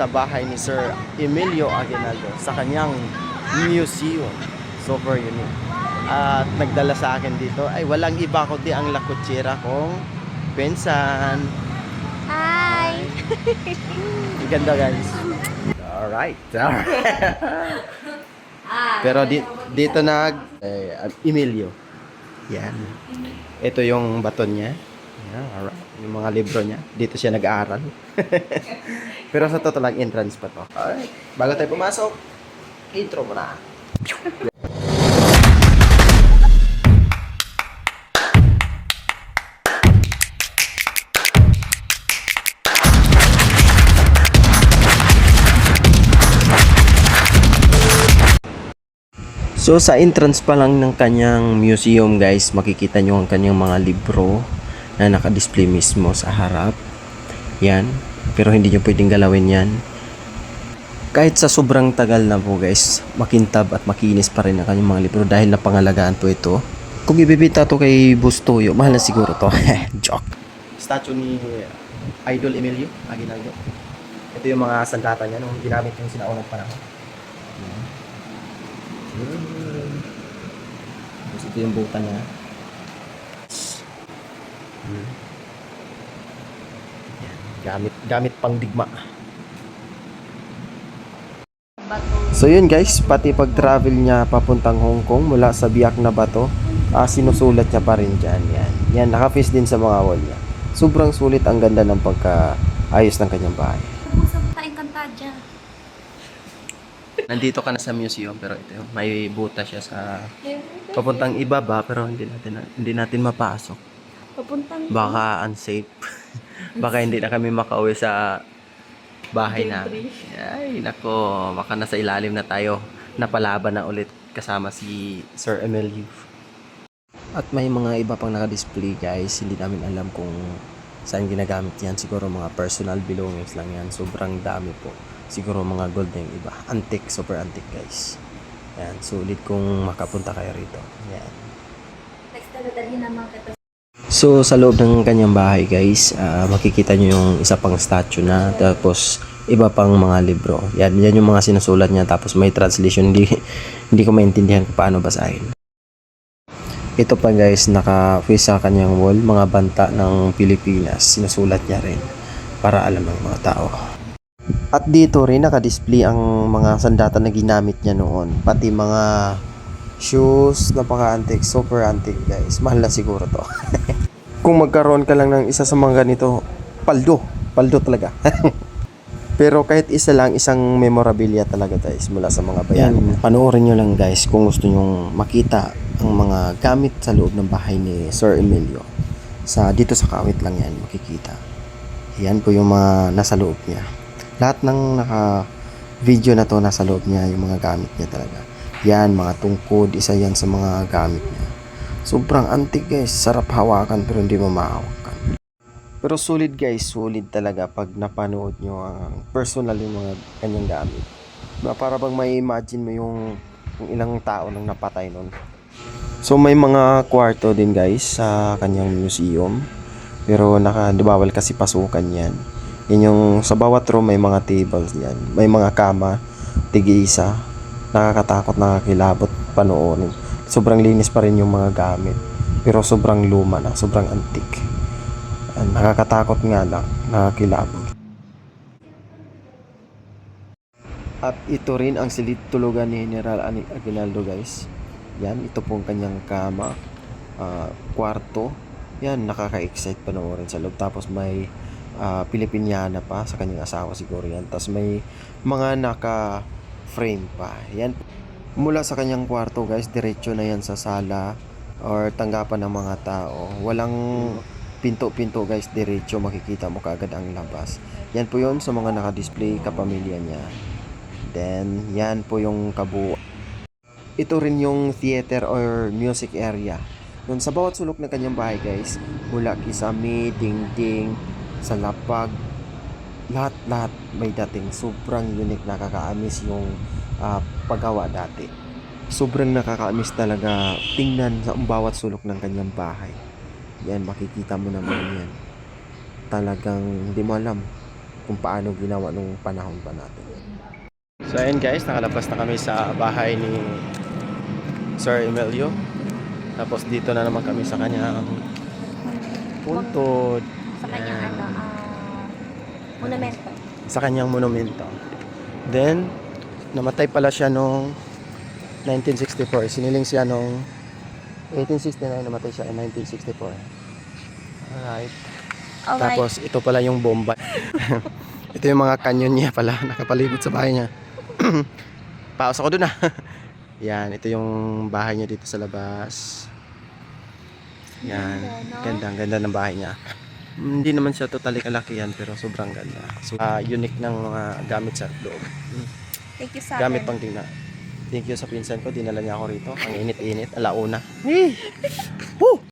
Sa bahay ni Sir Emilio Aguinaldo sa kanyang museum. Super unique. At nagdala sa akin dito ay walang iba kundi ang lakutsira kong pinsan. Hi! Ang ganda guys. Alright. Pero dito Emilio. Yan. Ito yung baton niya. Yan, alright. Yung mga libro niya. Dito siya nag-aaral. Pero sa totoo lang, entrance pa to. Alright. Bago tayo pumasok, intro mo na. So sa entrance pa lang ng kanyang museum guys, makikita nyo ang kanyang mga libro na naka-display mismo sa harap. Yan. Pero hindi nyo pwedeng galawin yan. Kahit sa sobrang tagal na po guys, makintab at makinis pa rin ang kanyang mga libro dahil napangalagaan po ito. Kung ibibita to kay Bustoyo, mahal na siguro to. Joke. Statue ni Idol Emilio Aguinaldo. Ito yung mga sandata niya nung ginamit yung sinaunang panahon. Tapos ito yung buta niya. Gamit pang digma. So yun guys, pati pag travel niya papuntang Hong Kong mula sa Biak na Bato, sinusulat niya pa rin dyan. Yan, naka-face din sa mga wall niya. Sobrang sulit, ang ganda ng pagkaayos ng kanyang bahay. Nandito ka na sa museum pero ito may buta siya sa papuntang ibaba pero hindi natin mapasok. Papuntang Baka unsafe. Baka hindi na kami makauwi sa bahay na. Ay, nako, baka nasa ilalim na tayo. Napalaban na ulit kasama si Sir Emilio. At may mga iba pang naka-display guys, hindi namin alam kung saan ginagamit yan. Siguro mga personal belongings lang yan. Sobrang dami po. Siguro mga gold na yung iba. Antique, super antique guys. Yan, sulit kung makapunta kayo rito. Yan. next na dadalhin naman kita. So, sa loob ng kanyang bahay guys, makikita nyo yung isa pang statue na, tapos iba pang mga libro. Yan yung mga sinusulat niya, tapos may translation. Hindi ko maintindihan kung paano basahin. Ito pa guys, naka-face sa kanyang wall, mga banta ng Pilipinas. Sinusulat niya rin para alam ng mga tao. At dito rin naka-display ang mga sandata na ginamit niya noon. Pati mga shoes, napaka-antique, super antique guys. Mahal na siguro to. Kung magkaroon ka lang ng isa sa mga ganito, paldo talaga. Pero kahit isa lang, isang memorabilia talaga guys mula sa mga bayan. Panoorin nyo lang guys kung gusto nyong makita ang mga gamit sa loob ng bahay ni Sir Emilio. Dito sa kawit lang yan makikita. Yan po yung mga nasa loob niya. Lahat ng naka-video na to nasa loob niya, yung mga gamit niya talaga. Yan, mga tungkod, isa yan sa mga gamit niya. Sobrang antique guys, sarap hawakan pero hindi mo mahawakan. Pero sulit guys, sulit talaga pag napanood nyo ang personal yung mga kanyang gamit. Para bang may imagine mo yung ilang tao nang napatay nun. So may mga kwarto din guys sa kanyang museum. Pero bawal kasi pasukan yan. Yan yung sa bawat room may mga tables yan. May mga kama, tig-isa. Nakakatakot, nakakilabot panoorin. Sobrang linis pa rin yung mga gamit. Pero sobrang luma na, sobrang antique. Nakakatakot nga lang, nakakilabot. At ito rin ang silid tulugan ni General Aguinaldo guys. Yan, ito pong kanyang kama, kwarto. Yan, nakaka-excite panoorin sa loob. Tapos may Pilipiniana pa sa kanyang asawa siguro yan. Tapos may mga naka-frame pa. Yan, mula sa kanyang kwarto guys, diretso na yan sa sala or tanggapan ng mga tao. Walang pinto-pinto guys, diretso makikita mo kaagad ang labas. Yan po yun sa mga naka-display kapamilya niya. Then, yan po yung kabuuan. Ito rin yung theater or music area. Doon sa bawat sulok ng kanyang bahay guys, mula kisame, dingding, sa lapag, lahat may dating. Sobrang unique, nakakaamis yung paggawa dati. Sobrang nakakaamis talaga tingnan sa bawat sulok ng kanyang bahay. Yan, makikita mo naman yan. Talagang hindi mo alam kung paano ginawa nung panahon pa natin. So ayun guys, nakalabas na kami sa bahay ni Sir Emilio. Tapos dito na naman kami sa kanyang puntod. Sa kanyang Yan. monumento. Sa kanyang monumento. Then, namatay pala siya noong 1964. Siniling siya noong 1869, namatay siya in 1964. Alright. Tapos, ito pala yung bomba. Ito yung mga kanyon niya pala, nakapalibot sa bahay niya. Paus ako dun ah. Yan, ito yung bahay niya dito sa labas. Yan, ganda, ganda ng bahay niya. Hindi naman siya totally kalakihan pero sobrang ganda. So, unique ng mga gamit sa loob. Thank you sa Gamit pang tingnan. Thank you sa pinsan ko, dinala niya ako rito. Ang init-init, alauna. Woo!